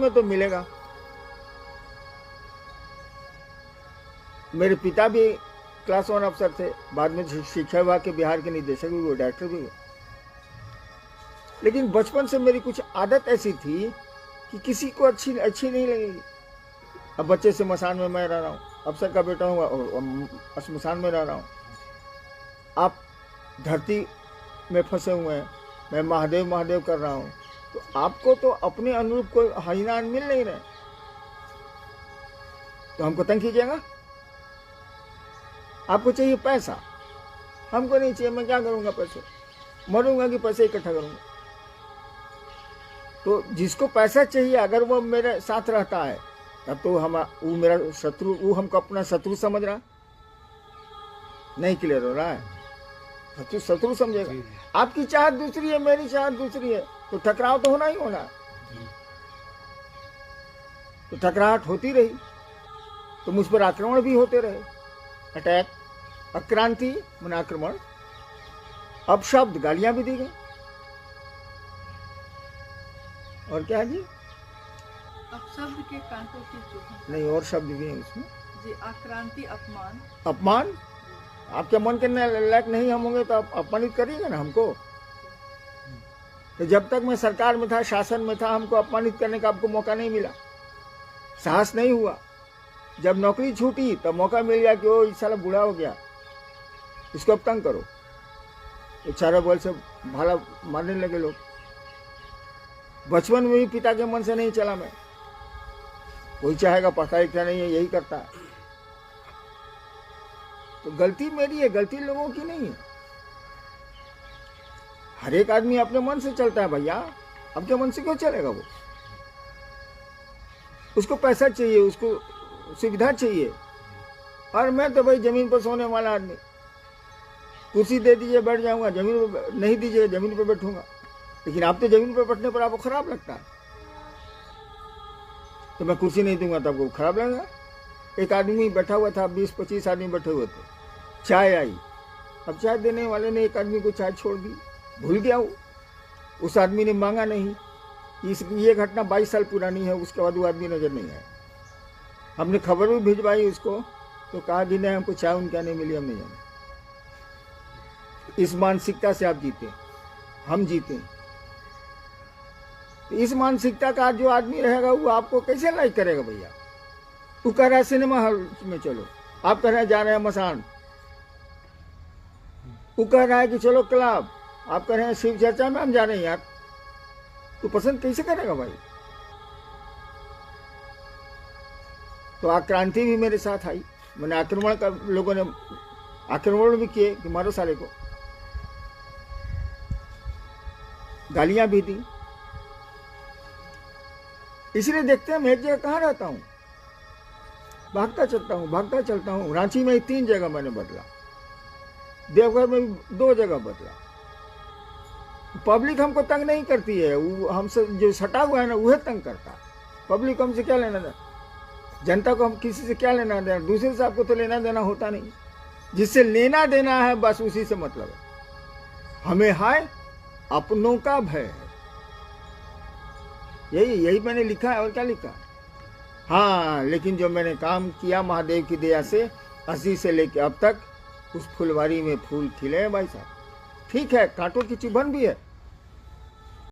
में तो मिलेगा। मेरे पिता भी क्लास 1 अफसर थे, बाद में शिक्षा विभाग के बिहार के निदेशक भी हुए, डायरेक्टर भी हुए। लेकिन बचपन से मेरी कुछ आदत ऐसी थी कि किसी को अच्छी नहीं लगेगी। अब बच्चे से मसान में मैं रह रहा हूँ, अफसर का बेटा हूँ और शमशान में रह रहा हूँ। आप धरती में फंसे हुए हैं, मैं महादेव महादेव कर रहा हूँ, तो आपको तो अपने अनुरूप कोई हरिनाम मिल नहीं रहे, तो हमको तंग कीजिएगा। आपको चाहिए पैसा, हमको नहीं चाहिए। मैं क्या करूँगा पैसे, मरूंगा कि पैसे इकट्ठा करूँगा। तो जिसको पैसा चाहिए अगर वो मेरे साथ रहता है तब तो वो मेरा शत्रु, वो हमको अपना शत्रु समझ रहा नहीं। क्लियर हो रहा है? शत्रु समझेगा। आपकी चाहत दूसरी है, मेरी चाहत दूसरी है, तो टकराव तो होना ही होना। तो टकराहट होती रही तो मुझ पर आक्रमण भी होते रहे। अटैक, आक्रांति मन आक्रमण, अपशब्द, गालियां भी दी गई। और क्या है जी? अपशब्द के कांटों की चुभ नहीं, और शब्द भी हैं उसमें जी। आक्रांति, अपमान। अपमान, आपके मन के लायक नहीं हम होंगे तो आप अपमानित करिएगा ना हमको। तो जब तक मैं सरकार में था, शासन में था, हमको अपमानित करने का आपको मौका नहीं मिला, साहस नहीं हुआ। जब नौकरी छूटी तब मौका मिल गया कि वो इस साला बूढ़ा हो गया, इसको अब तंग करो। तो चारों बल से भाला मारने लगे लोग। बचपन में भी पिता के मन से नहीं चला मैं। कोई चाहेगा पढ़ता लिखता नहीं है, यही करता है। तो गलती मेरी है, गलती लोगों की नहीं है। हर एक आदमी अपने मन से चलता है भैया, आपके मन से क्यों चलेगा? वो उसको पैसा चाहिए, उसको सुविधा चाहिए। और मैं तो भाई जमीन पर सोने वाला आदमी, कुर्सी दे दीजिए बैठ जाऊंगा, जमीन पर नहीं दीजिए जमीन पर बैठूंगा। लेकिन आप तो जमीन पर बैठने पर आपको खराब लगता है, तो मैं कुर्सी नहीं दूंगा तो आपको खराब लगेगा। एक आदमी बैठा हुआ था, 20-25 आदमी बैठे हुए थे, चाय आई। अब चाय देने वाले ने एक आदमी को चाय छोड़ दी, भूल गया वो, उस आदमी ने मांगा नहीं। ये घटना 22 साल पुरानी है। उसके बाद वो आदमी नजर नहीं आया। हमने खबर भी भिजवाई उसको, तो कहा कि नहीं हमको चाय उनका नहीं मिली, हम नहीं जाने। इस मानसिकता से आप जीते, हम जीते। तो इस मानसिकता का जो आदमी रहेगा वो आपको कैसे लाइक करेगा भैया? वो कह रहा है सिनेमा हॉल में चलो, आप कह रहे हैं जा रहे हैं मसान। वो कह रहा है कि चलो क्लब, आप कह रहे हैं शिव चर्चा में हम जा रहे हैं। यार तो पसंद कैसे करेगा भाई? तो आक्रांति भी मेरे साथ आई। मैंने आक्रमण का, लोगों ने आक्रमण भी किए कि मारो सारे को, गालियां भी दी। इसलिए देखते हैं मैं एक जगह कहाँ रहता हूँ, भागता चलता हूँ। रांची में 3 जगह मैंने बदला, देवघर में 2 जगह बदला। पब्लिक हमको तंग नहीं करती है, वो हमसे जो सटा हुआ है ना वह तंग करता है। पब्लिक हमसे क्या लेना देना, जनता को हम किसी से क्या लेना देना, दूसरे से आपको तो लेना देना होता नहीं। जिससे लेना देना है बस उसी से मतलब है। हमें है अपनों का भय है, यही मैंने लिखा है। और क्या लिखा? हाँ, लेकिन जो मैंने काम किया महादेव की दया से 80 से लेकर अब तक, उस फुलवारी में फूल खिले हैं भाई साहब। ठीक है, कांटों की चुभन भी है,